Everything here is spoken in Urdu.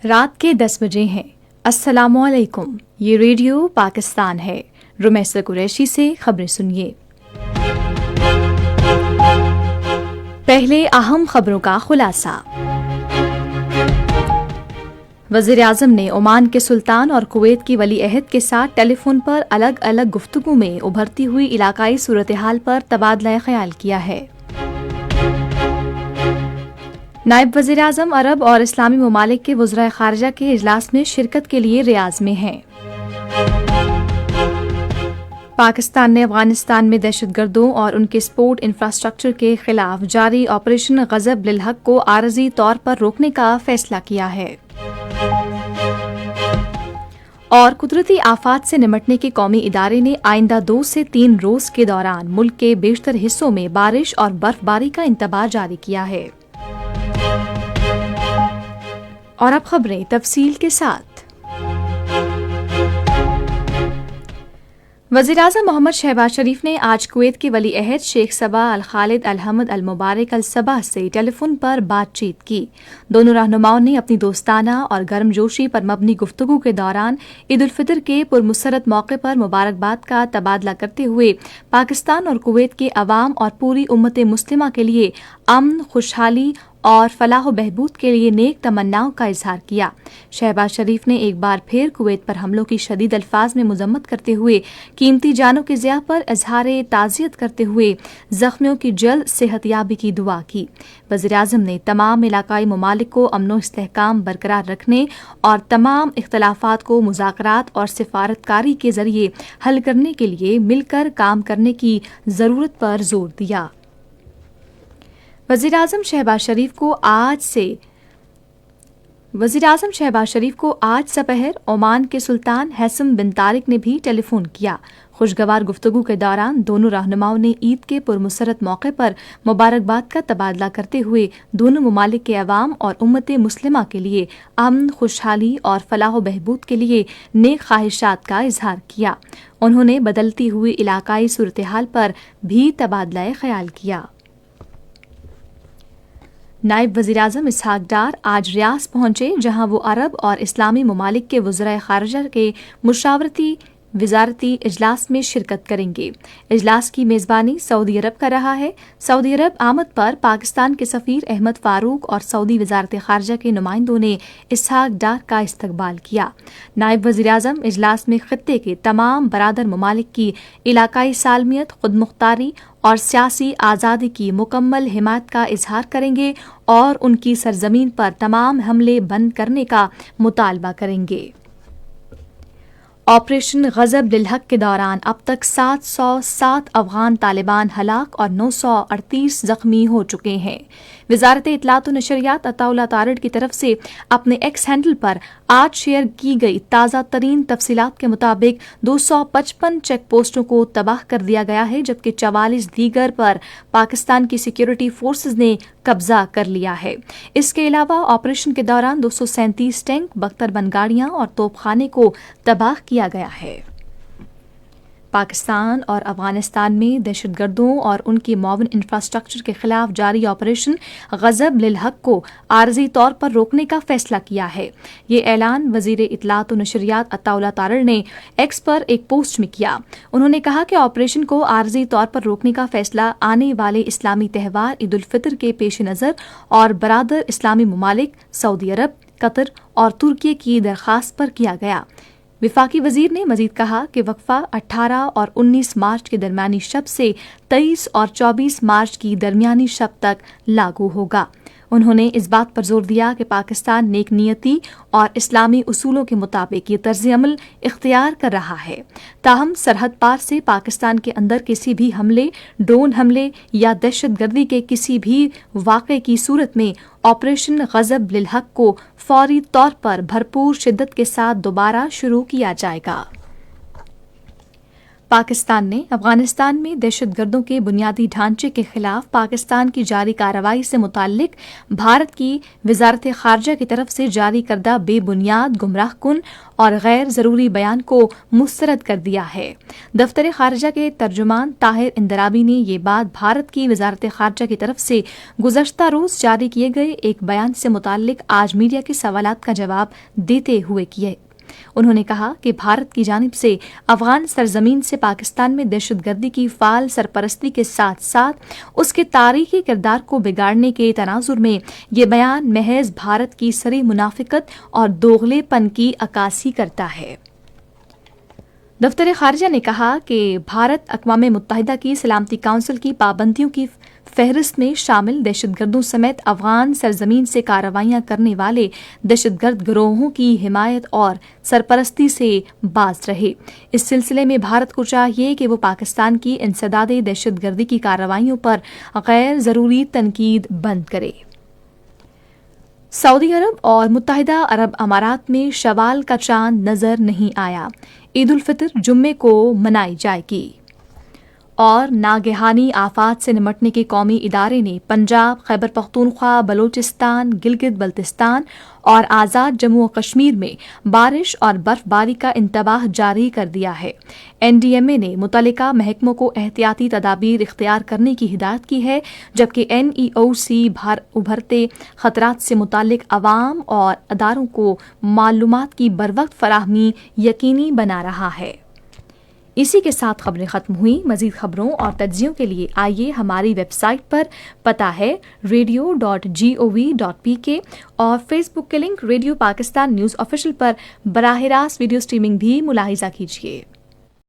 رات کے 10 بجے ہیں۔ السلام علیکم، یہ ریڈیو پاکستان ہے۔ رمیسہ قریشی سے خبریں سنیے۔ پہلے اہم خبروں کا خلاصہ۔ وزیر اعظم نے عمان کے سلطان اور کویت کی ولی عہد کے ساتھ ٹیلی فون پر الگ الگ گفتگو میں ابھرتی ہوئی علاقائی صورتحال پر تبادلہ خیال کیا ہے۔ نائب وزیر اعظم عرب اور اسلامی ممالک کے وزرائے خارجہ کے اجلاس میں شرکت کے لیے ریاض میں ہیں۔ پاکستان نے افغانستان میں دہشت گردوں اور ان کے سپورٹ انفراسٹرکچر کے خلاف جاری آپریشن غضب للحق کو عارضی طور پر روکنے کا فیصلہ کیا ہے۔ اور قدرتی آفات سے نمٹنے کے قومی ادارے نے آئندہ 2 سے 3 روز کے دوران ملک کے بیشتر حصوں میں بارش اور برف باری کا انتباہ جاری کیا ہے۔ اور اب خبریں تفصیل کے ساتھ۔ وزیر اعظم محمد شہباز شریف نے آج کویت کے ولی عہد شیخ صبا الخالد الحمد المبارک الصباح سے ٹیلی فون پر بات چیت کی۔ دونوں رہنماؤں نے اپنی دوستانہ اور گرم جوشی پر مبنی گفتگو کے دوران عید الفطر کے پرمسرت موقع پر مبارکباد کا تبادلہ کرتے ہوئے پاکستان اور کویت کے عوام اور پوری امت مسلمہ کے لیے امن، خوشحالی اور فلاح و بہبود کے لیے نیک تمناؤں کا اظہار کیا۔ شہباز شریف نے ایک بار پھر کویت پر حملوں کی شدید الفاظ میں مذمت کرتے ہوئے قیمتی جانوں کی ضیاع پر اظہار تعزیت کرتے ہوئے زخمیوں کی جلد صحت یابی کی دعا کی۔ وزیر اعظم نے تمام علاقائی ممالک کو امن و استحکام برقرار رکھنے اور تمام اختلافات کو مذاکرات اور سفارتکاری کے ذریعے حل کرنے کے لیے مل کر کام کرنے کی ضرورت پر زور دیا۔ وزیر اعظم شہباز شریف کو آج سپہر عمان کے سلطان حیثم بن طارق نے بھی ٹیلی فون کیا۔ خوشگوار گفتگو کے دوران دونوں رہنماؤں نے عید کے پرمسرت موقع پر مبارکباد کا تبادلہ کرتے ہوئے دونوں ممالک کے عوام اور امت مسلمہ کے لیے امن، خوشحالی اور فلاح و بہبود کے لیے نیک خواہشات کا اظہار کیا۔ انہوں نے بدلتی ہوئی علاقائی صورتحال پر بھی تبادلہ خیال کیا۔ نائب وزیر اعظم اسحاق ڈار آج ریاض پہنچے، جہاں وہ عرب اور اسلامی ممالک کے وزرائے خارجہ کے مشاورتی وزارتی اجلاس میں شرکت کریں گے۔ اجلاس کی میزبانی سعودی عرب کر رہا ہے۔ سعودی عرب آمد پر پاکستان کے سفیر احمد فاروق اور سعودی وزارت خارجہ کے نمائندوں نے اسحاق ڈار کا استقبال کیا۔ نائب وزیر اعظم اجلاس میں خطے کے تمام برادر ممالک کی علاقائی سالمیت، خود مختاری اور سیاسی آزادی کی مکمل حمایت کا اظہار کریں گے اور ان کی سرزمین پر تمام حملے بند کرنے کا مطالبہ کریں گے۔ آپریشن غضب للحق کے دوران اب تک 707 افغان طالبان ہلاک اور 938 زخمی ہو چکے ہیں۔ وزارت اطلاعات و نشریات عطا اللہ تارڑ کی طرف سے اپنے ایکس ہینڈل پر آج شیئر کی گئی تازہ ترین تفصیلات کے مطابق 255 چیک پوسٹوں کو تباہ کر دیا گیا ہے، جبکہ 44 دیگر پر پاکستان کی سیکیورٹی فورسز نے قبضہ کر لیا ہے۔ اس کے علاوہ آپریشن کے دوران 237 ٹینک، 72 بند گاڑیاں اور توپ خانے کو تباہ کیا گیا ہے۔ پاکستان اور افغانستان میں دہشت گردوں اور ان کی معاون انفراسٹرکچر کے خلاف جاری آپریشن غضب للحق کو عارضی طور پر روکنے کا فیصلہ کیا ہے۔ یہ اعلان وزیر اطلاعات و نشریات عطا اللہ تارڑ نے ایکس پر ایک پوسٹ میں کیا۔ انہوں نے کہا کہ آپریشن کو عارضی طور پر روکنے کا فیصلہ آنے والے اسلامی تہوار عید الفطر کے پیش نظر اور برادر اسلامی ممالک سعودی عرب، قطر اور ترکی کی درخواست پر کیا گیا۔ وفاقی وزیر نے مزید کہا کہ وقفہ 18 اور 19 مارچ کے درمیانی شب سے 23 اور 24 مارچ کی درمیانی شب تک لاگو ہوگا۔ انہوں نے اس بات پر زور دیا کہ پاکستان نیک نیتی اور اسلامی اصولوں کے مطابق یہ طرز عمل اختیار کر رہا ہے، تاہم سرحد پار سے پاکستان کے اندر کسی بھی حملے، ڈرون حملے یا دہشت گردی کے کسی بھی واقعے کی صورت میں آپریشن غضب للحق کو فوری طور پر بھرپور شدت کے ساتھ دوبارہ شروع کیا جائے گا۔ پاکستان نے افغانستان میں دہشت گردوں کے بنیادی ڈھانچے کے خلاف پاکستان کی جاری کارروائی سے متعلق بھارت کی وزارت خارجہ کی طرف سے جاری کردہ بے بنیاد، گمراہ کن اور غیر ضروری بیان کو مسترد کر دیا ہے۔ دفتر خارجہ کے ترجمان طاہر اندرابی نے یہ بات بھارت کی وزارت خارجہ کی طرف سے گزشتہ روز جاری کیے گئے ایک بیان سے متعلق آج میڈیا کے سوالات کا جواب دیتے ہوئے کیے۔ انہوں نے کہا کہ بھارت کی جانب سے افغان سرزمین سے پاکستان میں دہشت گردی کی فعال سرپرستی کے ساتھ ساتھ اس کے تاریخی کردار کو بگاڑنے کے تناظر میں یہ بیان محض بھارت کی صریح منافقت اور دوغلے پن کی عکاسی کرتا ہے۔ دفتر خارجہ نے کہا کہ بھارت اقوام متحدہ کی سلامتی کونسل کی پابندیوں کی فہرست میں شامل دہشت گردوں سمیت افغان سرزمین سے کارروائیاں کرنے والے دہشت گرد گروہوں کی حمایت اور سرپرستی سے باز رہے۔ اس سلسلے میں بھارت کو چاہیے کہ وہ پاکستان کی انسداد دہشت گردی کی کارروائیوں پر غیر ضروری تنقید بند کرے۔ سعودی عرب اور متحدہ عرب امارات میں شوال کا چاند نظر نہیں آیا، عید الفطر جمعے کو منائی جائے گی۔ اور ناگہانی آفات سے نمٹنے کے قومی ادارے نے پنجاب، خیبر پختونخوا، بلوچستان، گلگت بلتستان اور آزاد جموں و کشمیر میں بارش اور برف باری کا انتباہ جاری کر دیا ہے۔ NDMA نے متعلقہ محکموں کو احتیاطی تدابیر اختیار کرنے کی ہدایت کی ہے، جبکہ NEOC ابھرتے خطرات سے متعلق عوام اور اداروں کو معلومات کی بروقت فراہمی یقینی بنا رہا ہے۔ اسی کے ساتھ خبریں ختم ہوئیں۔ مزید خبروں اور تجزیوں کے لیے آئیے ہماری ویب سائٹ پر، پتہ ہے radio.gov.pk، اور فیس بک کے link radio Pakistan news official پر براہ راست ویڈیو سٹریمنگ بھی ملاحظہ کیجیے۔